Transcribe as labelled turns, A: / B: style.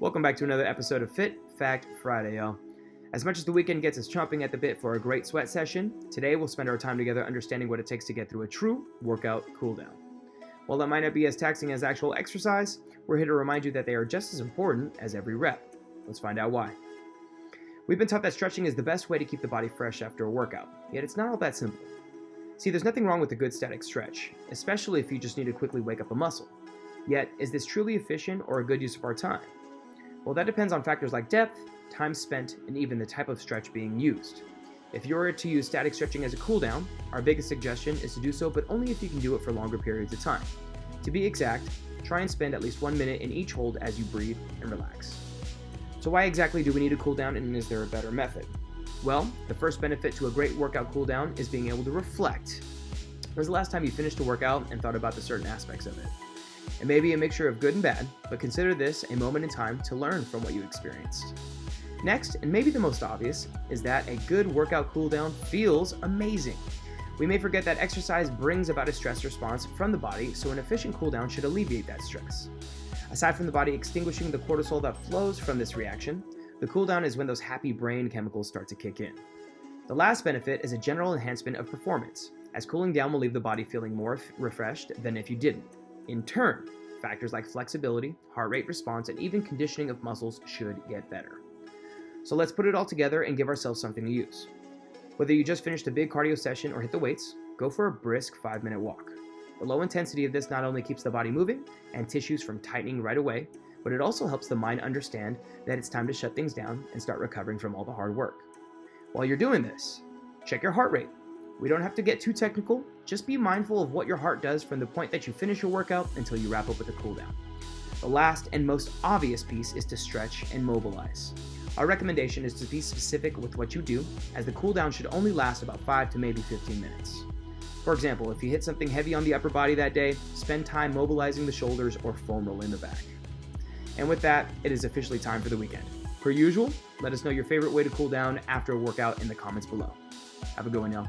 A: Welcome back to another episode of Fit Fact Friday, y'all. As much as the weekend gets us chomping at the bit for a great sweat session, today we'll spend our time together understanding what it takes to get through a true workout cooldown. While that might not be as taxing as actual exercise, we're here to remind you that they are just as important as every rep. Let's find out why. We've been taught that stretching is the best way to keep the body fresh after a workout, yet it's not all that simple. See, there's nothing wrong with a good static stretch, especially if you just need to quickly wake up a muscle. Yet, is this truly efficient or a good use of our time? Well, that depends on factors like depth, time spent, and even the type of stretch being used. If you were to use static stretching as a cooldown, our biggest suggestion is to do so, but only if you can do it for longer periods of time. To be exact, try and spend at least 1 minute in each hold as you breathe and relax. So why exactly do we need a cooldown, and is there a better method? Well, the first benefit to a great workout cooldown is being able to reflect. When was the last time you finished a workout and thought about the certain aspects of it? It may be a mixture of good and bad, but consider this a moment in time to learn from what you experienced. Next, and maybe the most obvious, is that a good workout cooldown feels amazing. We may forget that exercise brings about a stress response from the body, so an efficient cooldown should alleviate that stress. Aside from the body extinguishing the cortisol that flows from this reaction, the cooldown is when those happy brain chemicals start to kick in. The last benefit is a general enhancement of performance, as cooling down will leave the body feeling more refreshed than if you didn't. In turn, factors like flexibility, heart rate response, and even conditioning of muscles should get better. So let's put it all together and give ourselves something to use. Whether you just finished a big cardio session or hit the weights, go for a brisk 5-minute walk. The low intensity of this not only keeps the body moving and tissues from tightening right away, but it also helps the mind understand that it's time to shut things down and start recovering from all the hard work. While you're doing this, check your heart rate. We don't have to get too technical, just be mindful of what your heart does from the point that you finish your workout until you wrap up with a cooldown. The last and most obvious piece is to stretch and mobilize. Our recommendation is to be specific with what you do, as the cooldown should only last about 5 to maybe 15 minutes. For example, if you hit something heavy on the upper body that day, spend time mobilizing the shoulders or foam roll in the back. And with that, it is officially time for the weekend. Per usual, let us know your favorite way to cool down after a workout in the comments below. Have a good one, y'all.